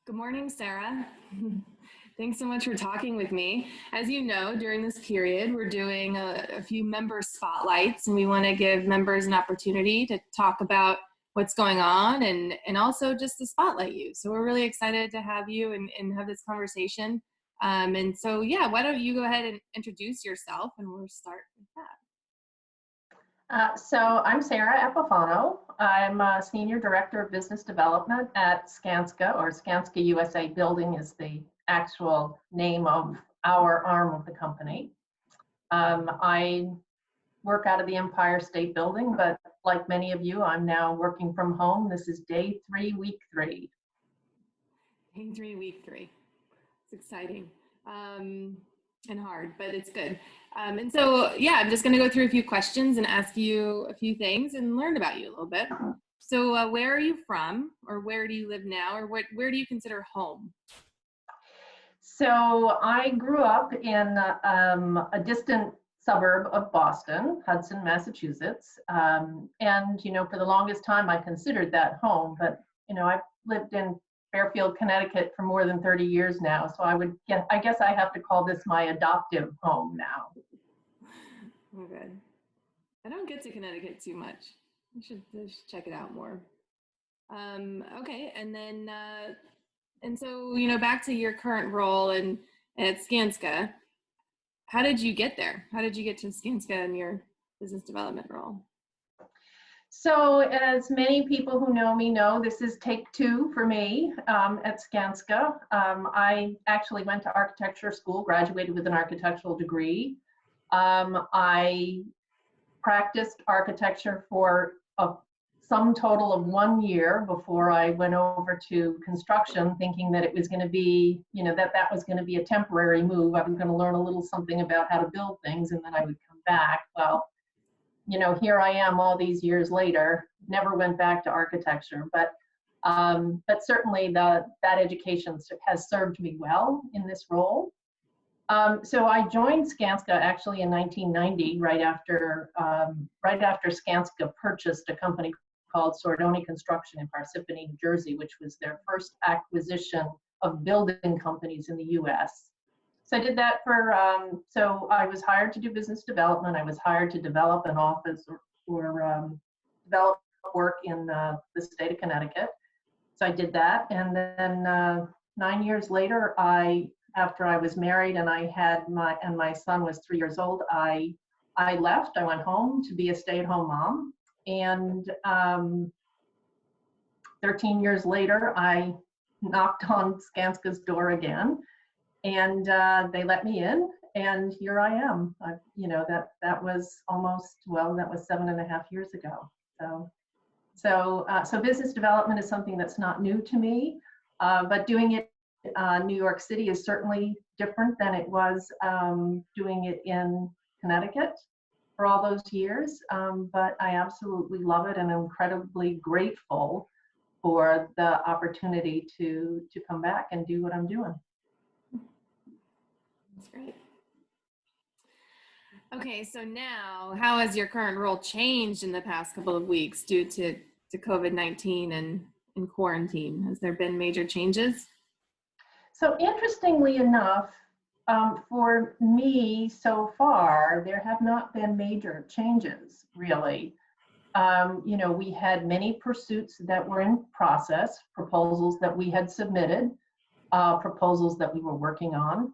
Good morning, Sarah. Thanks so much for talking with me. As you know, during this period, we're doing a few member spotlights, and we want to give members an opportunity to talk about what's going on and also just to spotlight you. So we're really excited to have you and have this conversation. Yeah, why don't you go ahead and introduce yourself, and we'll start with that. So I'm Sarah Epifano. I'm a Senior Director of Business Development at Skanska, or Skanska USA Building is the actual name of our arm of the company. I work out of the Empire State Building, but like many of you, I'm now working from home. This is day 3, week 3. Day 3, week 3. It's exciting. And hard, but it's good. I'm just going to go through a few questions and ask you a few things and learn about you a little bit. So where are you from, or where do you live now, or where do you consider home? So I grew up in a distant suburb of Boston, Hudson, Massachusetts. And, for the longest time, I considered that home, but, I've lived in Fairfield, Connecticut for more than 30 years now. So I guess I have to call this my adoptive home now. Oh, good. I don't get to Connecticut too much. I should check it out more. Okay. And then, back to your current role at Skanska, how did you get there? How did you get to Skanska in your business development role? So as many people who know me know, this is take 2 for me at Skanska. I actually went to architecture school, graduated with an architectural degree. I practiced architecture for a sum total of 1 year before I went over to construction, thinking that it was going to be, that was going to be a temporary move. I was going to learn a little something about how to build things, and then I would come back. Well, here I am all these years later, never went back to architecture, but certainly that education has served me well in this role. So I joined Skanska actually in 1990, right after Skanska purchased a company called Sordoni Construction in Parsippany, New Jersey, which was their first acquisition of building companies in the U.S. So I did that so I was hired to do business development. I was hired to develop an office or develop work in the state of Connecticut. So I did that. And then 9 years later, after I was married and my son was 3 years old, I left. I went home to be a stay-at-home mom. And 13 years later, I knocked on Skanska's door again. And they let me in, and here I am. That was that was 7.5 years ago. So business development is something that's not new to me, but doing it New York City is certainly different than it was doing it in Connecticut for all those years. But I absolutely love it, and I'm incredibly grateful for the opportunity to come back and do what I'm doing. That's great. Okay, so now, how has your current role changed in the past couple of weeks due to COVID-19 and quarantine? Has there been major changes? So interestingly enough, for me so far, there have not been major changes, really. We had many pursuits that were in process, proposals that we had submitted, proposals that we were working on.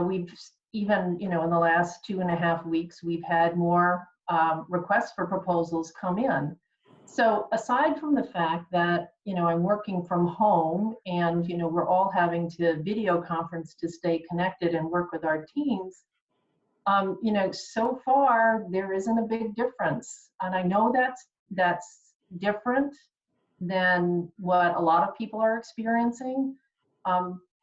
We've even, in the last 2.5 weeks, we've had more requests for proposals come in. So aside from the fact that, I'm working from home and, we're all having to video conference to stay connected and work with our teams, so far there isn't a big difference. And I know that's different than what a lot of people are experiencing.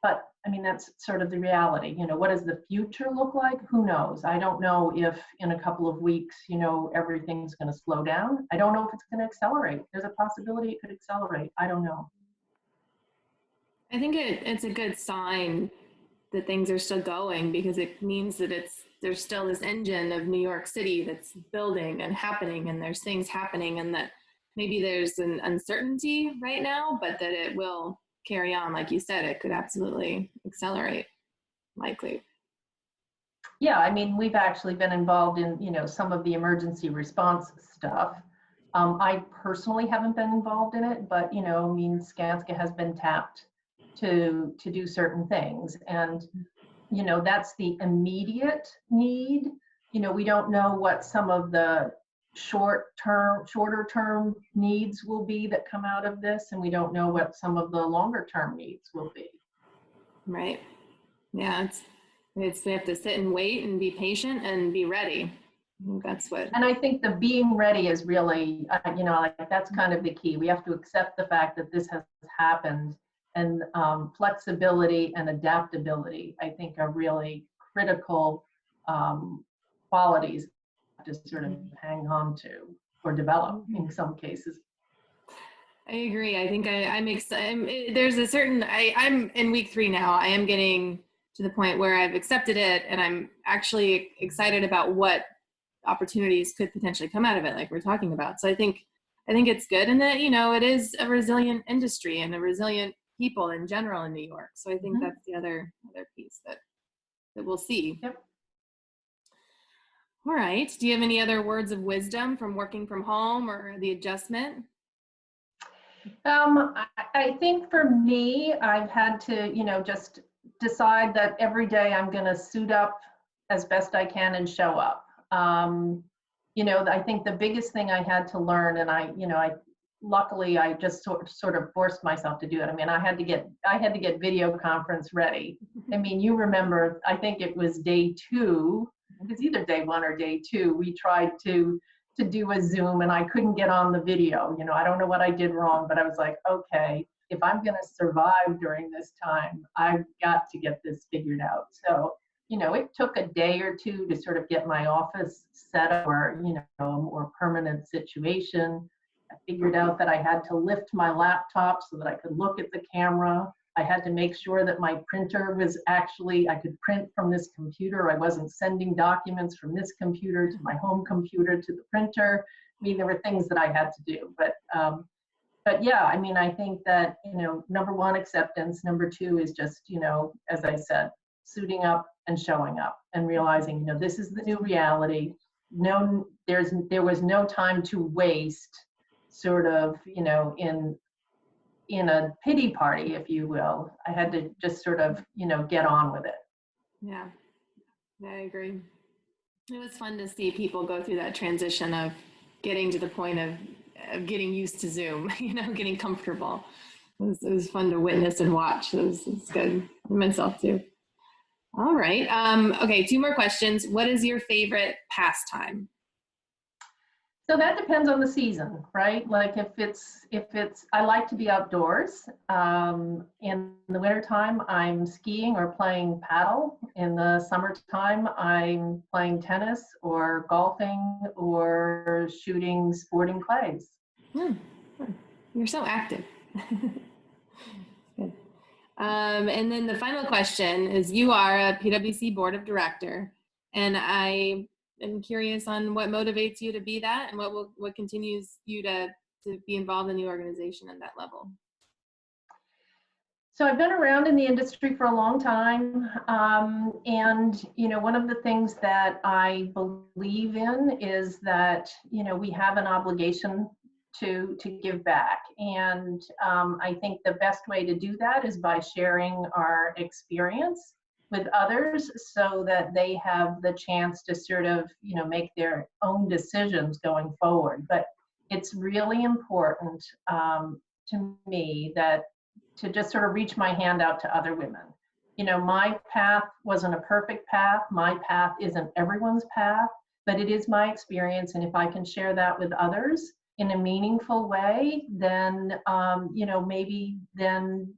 But I mean, that's sort of the reality. What does the future look like? Who knows? I don't know if in a couple of weeks, everything's going to slow down. I don't know if it's going to accelerate. There's a possibility it could accelerate. I don't know. I think it's a good sign that things are still going, because it means that there's still this engine of New York City that's building and happening, and there's things happening, and that maybe there's an uncertainty right now, but that it will carry on. Like you said, it could absolutely accelerate, likely. Yeah, I mean, we've actually been involved in, some of the emergency response stuff. I personally haven't been involved in it, but, I mean, Skanska has been tapped to do certain things. And, that's the immediate need. We don't know what some of the shorter term needs will be that come out of this, and we don't know what some of the longer term needs will be. Right. Yeah, it's we have to sit and wait and be patient and be ready. That's what. And I think the being ready is really, like that's kind of the key. We have to accept the fact that this has happened, and flexibility and adaptability, I think, are really critical qualities to sort of hang on to or develop in some cases. I agree. I think I'm excited. There's a certain, I'm in week 3 now. I am getting to the point where I've accepted it, and I'm actually excited about what opportunities could potentially come out of it, like we're talking about. So I think it's good, and that it is a resilient industry and a resilient people in general in New York. So I think that's the other piece that we'll see. Yep. All right. Do you have any other words of wisdom from working from home or the adjustment? I think for me, I've had to, just decide that every day I'm going to suit up as best I can and show up. I think the biggest thing I had to learn, and luckily I just sort of forced myself to do it. I mean, I had to get video conference ready. I mean, you remember, I think it was day 2. It was either day 1 or day 2. We tried to do a Zoom, and I couldn't get on the video. I don't know what I did wrong, but I was like, okay, if I'm going to survive during this time, I've got to get this figured out. So, it took a day or 2 to sort of get my office set up, or, a more permanent situation. I figured out that I had to lift my laptop so that I could look at the camera. I had to make sure that my printer was actually, I could print from this computer. I wasn't sending documents from this computer to my home computer to the printer. I mean, there were things that I had to do, but yeah, I mean, I think that, number 1, acceptance. Number 2 is just, as I said, suiting up and showing up and realizing, this is the new reality. No, there was no time to waste sort of, in a pity party, if you will. I had to just sort of, get on with it. Yeah, I agree. It was fun to see people go through that transition of getting to the point of getting used to Zoom, getting comfortable. It was fun to witness and watch. It was good for myself too. All right. Okay, 2 more questions. What is your favorite pastime? So that depends on the season, right? Like if it's, I like to be outdoors. In the wintertime, I'm skiing or playing paddle. In the summertime, I'm playing tennis or golfing or shooting sporting clays. You're so active. Good. And then the final question is, you are a PWC board of director, and I am curious on what motivates you to be that, and what continues you to be involved in the organization at that level. So I've been around in the industry for a long time, and one of the things that I believe in is that we have an obligation to give back, and I think the best way to do that is by sharing our experience with others, so that they have the chance to sort of make their own decisions going forward. But it's really important to me that to just sort of reach my hand out to other women. My path wasn't a perfect path. My path isn't everyone's path, but it is my experience. And if I can share that with others in a meaningful way, then, maybe then,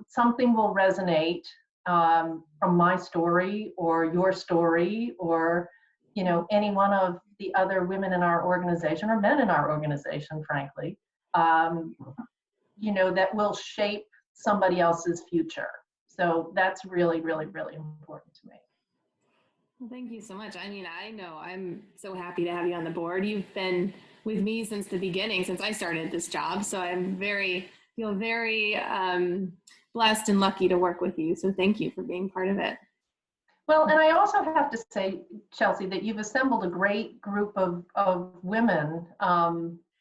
something will resonate from my story or your story, or, any one of the other women in our organization, or men in our organization, frankly, that will shape somebody else's future. So that's really, really, really important to me. Well, thank you so much. I mean, I know I'm so happy to have you on the board. You've been with me since the beginning, since I started this job. So I'm feel very blessed and lucky to work with you. So thank you for being part of it. Well, and I also have to say, Chelsea, that you've assembled a great group of women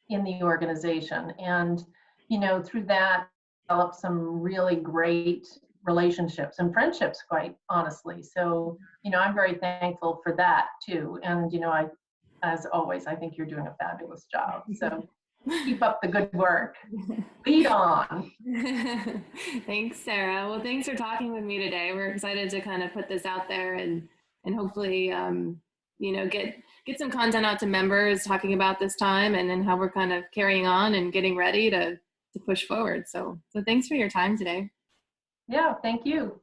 in the organization. And, you know, through that, developed some really great relationships and friendships, quite honestly. So, you know, I'm very thankful for that too. And, you know, as always, I think you're doing a fabulous job. So keep up the good work. Lead on. Thanks, Sarah. Well, thanks for talking with me today. We're excited to kind of put this out there and hopefully, you know, get some content out to members talking about this time and then how we're kind of carrying on and getting ready to push forward. So thanks for your time today. Yeah, thank you.